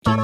This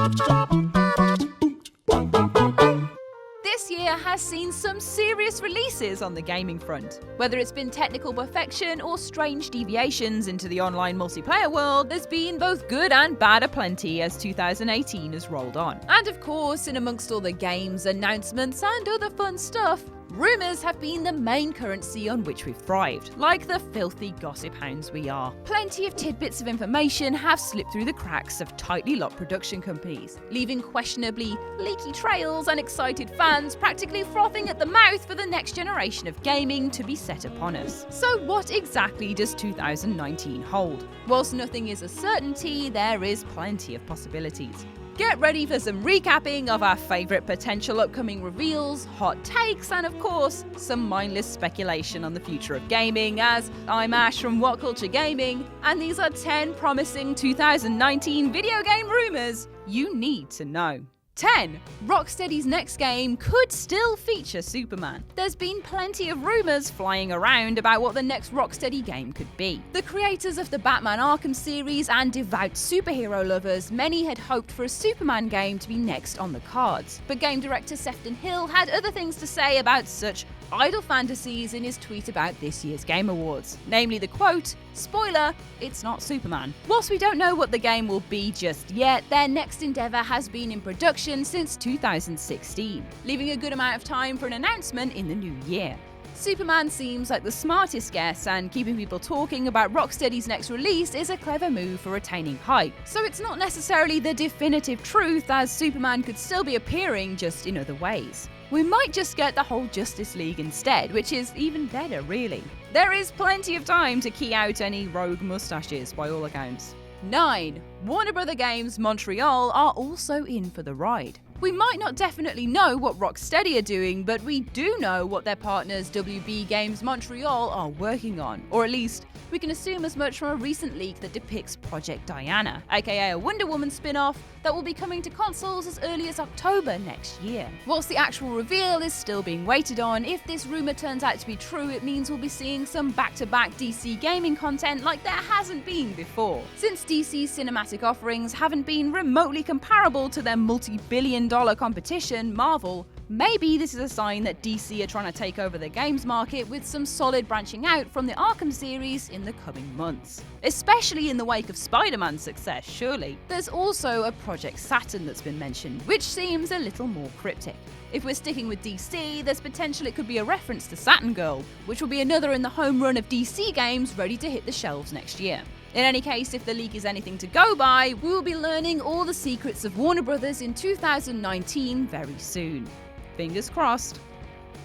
year has seen some serious releases on the gaming front. Whether it's been technical perfection or strange deviations into the online multiplayer world, there's been both good and bad aplenty as 2018 has rolled on. And of course, in amongst all the games, announcements and other fun stuff, rumours have been the main currency on which we've thrived, like the filthy gossip hounds we are. Plenty of tidbits of information have slipped through the cracks of tightly locked production companies, leaving questionably leaky trails and excited fans practically frothing at the mouth for the next generation of gaming to be set upon us. So what exactly does 2019 hold? Whilst nothing is a certainty, there is plenty of possibilities. Get ready for some recapping of our favourite potential upcoming reveals, hot takes, and of course, some mindless speculation on the future of gaming, as I'm Ash from WhatCulture Gaming, and these are 10 promising 2019 video game rumours you need to know. 10. Rocksteady's next game could still feature Superman. There's been plenty of rumours flying around about what the next Rocksteady game could be. The creators of the Batman Arkham series and devout superhero lovers, many had hoped for a Superman game to be next on the cards. But game director Sefton Hill had other things to say about such idle fantasies in his tweet about this year's Game Awards. Namely the quote, "Spoiler, it's not Superman." Whilst we don't know what the game will be just yet, their next endeavour has been in production since 2016, leaving a good amount of time for an announcement in the new year. Superman seems like the smartest guess, and keeping people talking about Rocksteady's next release is a clever move for retaining hype. So it's not necessarily the definitive truth, as Superman could still be appearing just in other ways. We might just get the whole Justice League instead, which is even better really. There is plenty of time to key out any rogue mustaches by all accounts. 9. Warner Bros. Games Montreal are also in for the ride. We might not definitely know what Rocksteady are doing, but we do know what their partners WB Games Montreal are working on, or at least we can assume as much from a recent leak that depicts Project Diana, aka a Wonder Woman spin-off that will be coming to consoles as early as October next year. Whilst the actual reveal is still being waited on, if this rumour turns out to be true, it means we'll be seeing some back-to-back DC gaming content like there hasn't been before. Since DC's cinematic offerings haven't been remotely comparable to their multi-billion-dollar competition, Marvel, maybe this is a sign that DC are trying to take over the games market with some solid branching out from the Arkham series in the coming months. Especially in the wake of Spider-Man's success, surely. There's also a Project Saturn that's been mentioned, which seems a little more cryptic. If we're sticking with DC, there's potential it could be a reference to Saturn Girl, which will be another in the home run of DC games ready to hit the shelves next year. In any case, if the leak is anything to go by, we will be learning all the secrets of Warner Bros. In 2019 very soon. Fingers crossed.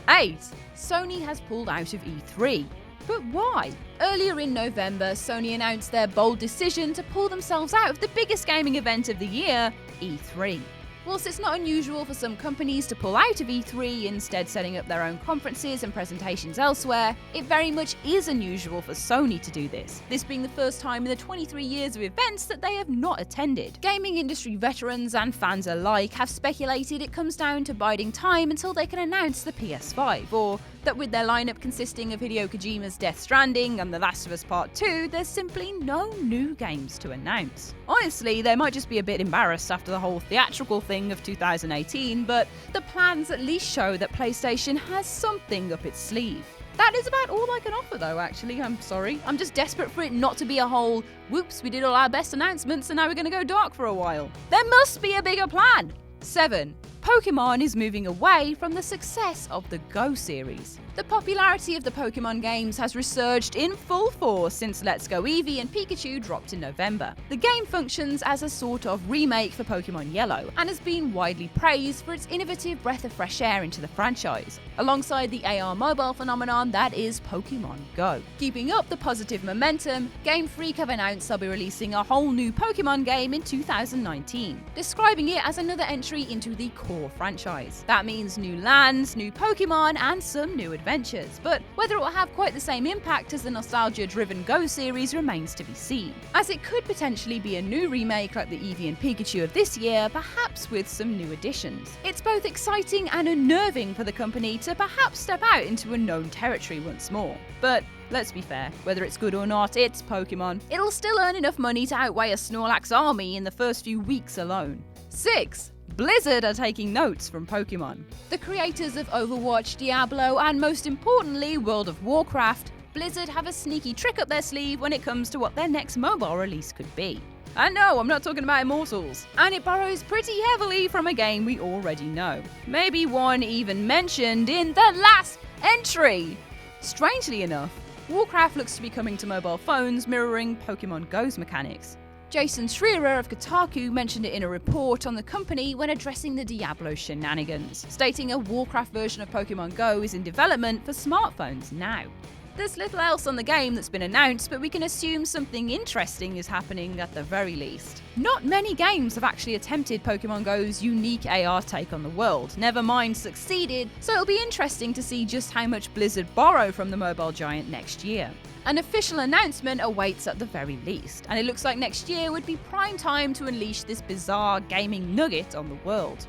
8. Sony has pulled out of E3. But why? Earlier in November, Sony announced their bold decision to pull themselves out of the biggest gaming event of the year, E3. Whilst it's not unusual for some companies to pull out of E3, instead setting up their own conferences and presentations elsewhere, it very much is unusual for Sony to do this being the first time in the 23 years of events that they have not attended. Gaming industry veterans and fans alike have speculated it comes down to biding time until they can announce the PS5, or that with their lineup consisting of Hideo Kojima's Death Stranding and The Last of Us Part 2, there's simply no new games to announce. Honestly, they might just be a bit embarrassed after the whole theatrical thing of 2018, but the plans at least show that PlayStation has something up its sleeve. That is about all I can offer though, actually. I'm sorry. I'm just desperate for it not to be a whole, whoops, we did all our best announcements and now we're going to go dark for a while. There must be a bigger plan. 7. Pokemon is moving away from the success of the Go series. The popularity of the Pokemon games has resurged in full force since Let's Go Eevee and Pikachu dropped in November. The game functions as a sort of remake for Pokemon Yellow and has been widely praised for its innovative breath of fresh air into the franchise, alongside the AR mobile phenomenon that is Pokemon Go. Keeping up the positive momentum, Game Freak have announced they'll be releasing a whole new Pokemon game in 2019, describing it as another entry into the core franchise. That means new lands, new Pokemon, and some new adventures, but whether it will have quite the same impact as the nostalgia-driven Go series remains to be seen, as it could potentially be a new remake like the Eevee and Pikachu of this year, perhaps with some new additions. It's both exciting and unnerving for the company to perhaps step out into unknown territory once more. But let's be fair, whether it's good or not, it's Pokemon. It'll still earn enough money to outweigh a Snorlax army in the first few weeks alone. 6. Blizzard are taking notes from Pokemon. The creators of Overwatch, Diablo, and most importantly, World of Warcraft, Blizzard have a sneaky trick up their sleeve when it comes to what their next mobile release could be. And no, I'm not talking about Immortals. And it borrows pretty heavily from a game we already know. Maybe one even mentioned in the last entry! Strangely enough, Warcraft looks to be coming to mobile phones mirroring Pokemon Go's mechanics. Jason Schreier of Kotaku mentioned it in a report on the company when addressing the Diablo shenanigans, stating a Warcraft version of Pokemon Go is in development for smartphones now. There's little else on the game that's been announced, but we can assume something interesting is happening at the very least. Not many games have actually attempted Pokemon Go's unique AR take on the world, never mind succeeded, so it'll be interesting to see just how much Blizzard borrow from the mobile giant next year. An official announcement awaits at the very least, and it looks like next year would be prime time to unleash this bizarre gaming nugget on the world.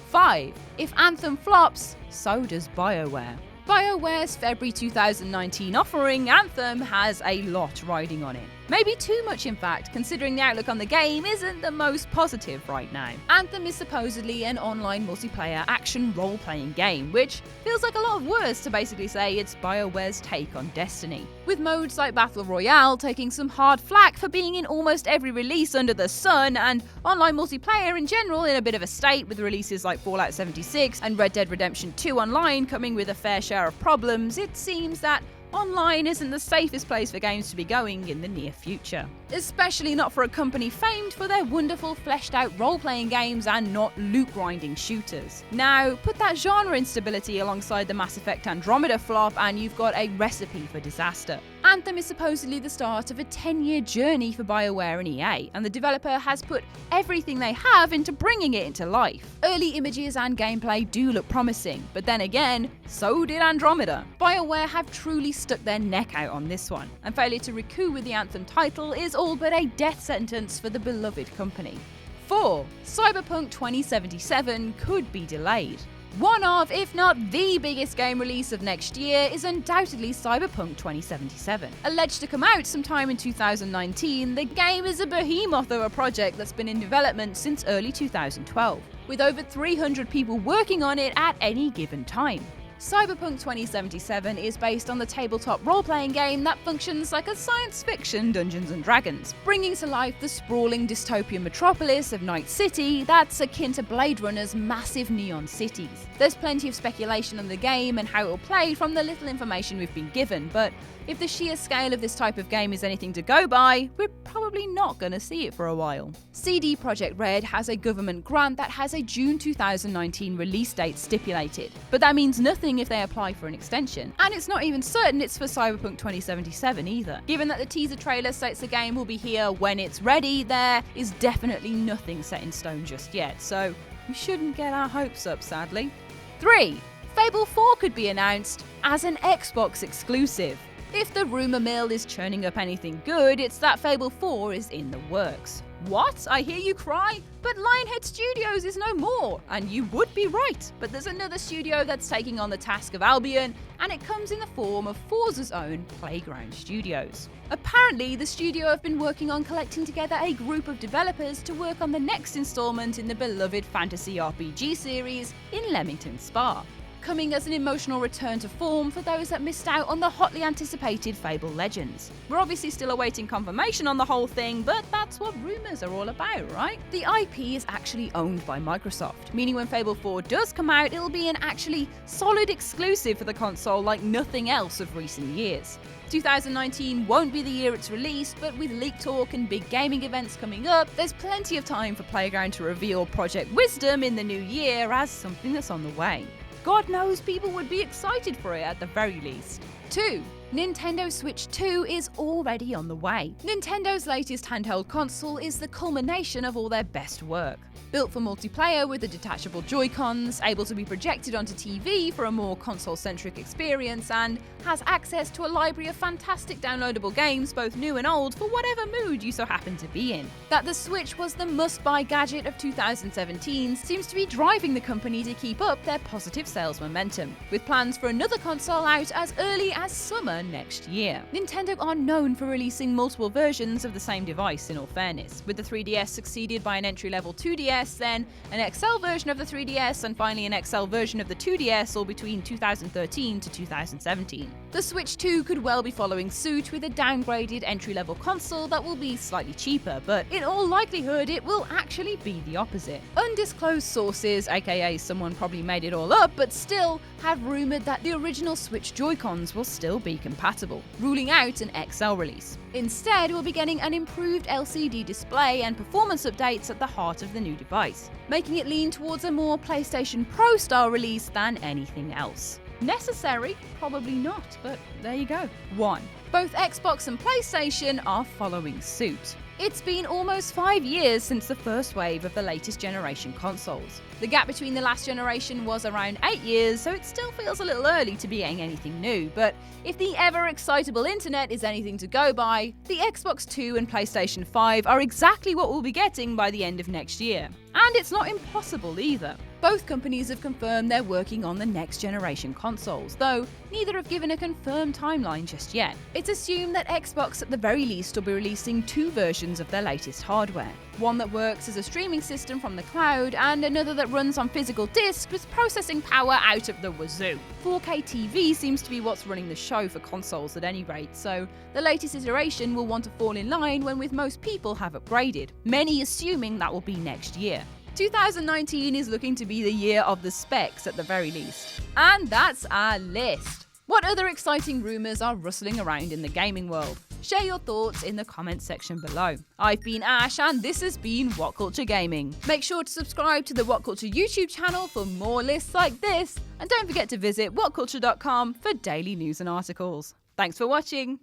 5. If Anthem flops, so does BioWare. BioWare's February 2019 offering, Anthem, has a lot riding on it. Maybe too much in fact, considering the outlook on the game isn't the most positive right now. Anthem is supposedly an online multiplayer action role-playing game, which feels like a lot of words to basically say it's BioWare's take on Destiny. With modes like Battle Royale taking some hard flack for being in almost every release under the sun, and online multiplayer in general in a bit of a state with releases like Fallout 76 and Red Dead Redemption 2 Online coming with a fair share of problems, it seems that online isn't the safest place for games to be going in the near future. Especially not for a company famed for their wonderful fleshed out role-playing games and not loot-grinding shooters. Now, put that genre instability alongside the Mass Effect Andromeda flop and you've got a recipe for disaster. Anthem is supposedly the start of a 10-year journey for BioWare and EA, and the developer has put everything they have into bringing it into life. Early images and gameplay do look promising, but then again, so did Andromeda. BioWare have truly stuck their neck out on this one, and failure to recoup with the Anthem title is all but a death sentence for the beloved company. 4. Cyberpunk 2077 could be delayed. One of, if not the biggest game release of next year is undoubtedly Cyberpunk 2077. Alleged to come out sometime in 2019, the game is a behemoth of a project that's been in development since early 2012, with over 300 people working on it at any given time. Cyberpunk 2077 is based on the tabletop role-playing game that functions like a science fiction Dungeons & Dragons, bringing to life the sprawling dystopian metropolis of Night City that's akin to Blade Runner's massive neon cities. There's plenty of speculation on the game and how it will play from the little information we've been given, but if the sheer scale of this type of game is anything to go by, we're probably not going to see it for a while. CD Projekt Red has a government grant that has a June 2019 release date stipulated, but that means nothing if they apply for an extension, and it's not even certain it's for Cyberpunk 2077 either. Given that the teaser trailer states the game will be here when it's ready, there is definitely nothing set in stone just yet, so we shouldn't get our hopes up, sadly. 3. Fable 4 could be announced as an Xbox exclusive. If the rumour mill is churning up anything good, it's that Fable 4 is in the works. What? I hear you cry? But Lionhead Studios is no more, and you would be right. But there's another studio that's taking on the task of Albion, and it comes in the form of Forza's own Playground Studios. Apparently, the studio have been working on collecting together a group of developers to work on the next installment in the beloved fantasy RPG series in Leamington Spa, coming as an emotional return to form for those that missed out on the hotly anticipated Fable Legends. We're obviously still awaiting confirmation on the whole thing, but that's what rumours are all about, right? The IP is actually owned by Microsoft, meaning when Fable 4 does come out, it'll be an actually solid exclusive for the console like nothing else of recent years. 2019 won't be the year it's released, but with leak talk and big gaming events coming up, there's plenty of time for Playground to reveal Project Wisdom in the new year as something that's on the way. God knows people would be excited for it at the very least. 2. Nintendo Switch 2 is already on the way. Nintendo's latest handheld console is the culmination of all their best work. Built for multiplayer with the detachable Joy-Cons, able to be projected onto TV for a more console-centric experience, and has access to a library of fantastic downloadable games, both new and old, for whatever mood you so happen to be in. That the Switch was the must-buy gadget of 2017 seems to be driving the company to keep up their positive sales momentum, with plans for another console out as early as summer next year. Nintendo are known for releasing multiple versions of the same device, in all fairness, with the 3DS succeeded by an entry-level 2DS, then an XL version of the 3DS, and finally an XL version of the 2DS all between 2013 to 2017. The Switch 2 could well be following suit with a downgraded entry-level console that will be slightly cheaper, but in all likelihood it will actually be the opposite. Undisclosed sources, aka someone probably made it all up, but still have rumoured that the original Switch Joy-Cons will still be compatible, ruling out an XL release. Instead, we'll be getting an improved LCD display and performance updates at the heart of the new device, making it lean towards a more PlayStation Pro style release than anything else. Necessary? Probably not, but there you go. 1. Both Xbox and PlayStation are following suit. It's been almost 5 years since the first wave of the latest generation consoles. The gap between the last generation was around 8 years, so it still feels a little early to be getting anything new, but if the ever-excitable internet is anything to go by, the Xbox 2 and PlayStation 5 are exactly what we'll be getting by the end of next year. And it's not impossible either. Both companies have confirmed they're working on the next generation consoles, though neither have given a confirmed timeline just yet. It's assumed that Xbox at the very least will be releasing 2 versions of their latest hardware. One that works as a streaming system from the cloud, and another that runs on physical disc with processing power out of the wazoo. 4K TV seems to be what's running the show for consoles at any rate, so the latest iteration will want to fall in line when with most people have upgraded, many assuming that will be next year. 2019 is looking to be the year of the specs at the very least. And that's our list. What other exciting rumours are rustling around in the gaming world? Share your thoughts in the comments section below. I've been Ash and this has been WhatCulture Gaming. Make sure to subscribe to the WhatCulture YouTube channel for more lists like this, and don't forget to visit whatculture.com for daily news and articles. Thanks for watching.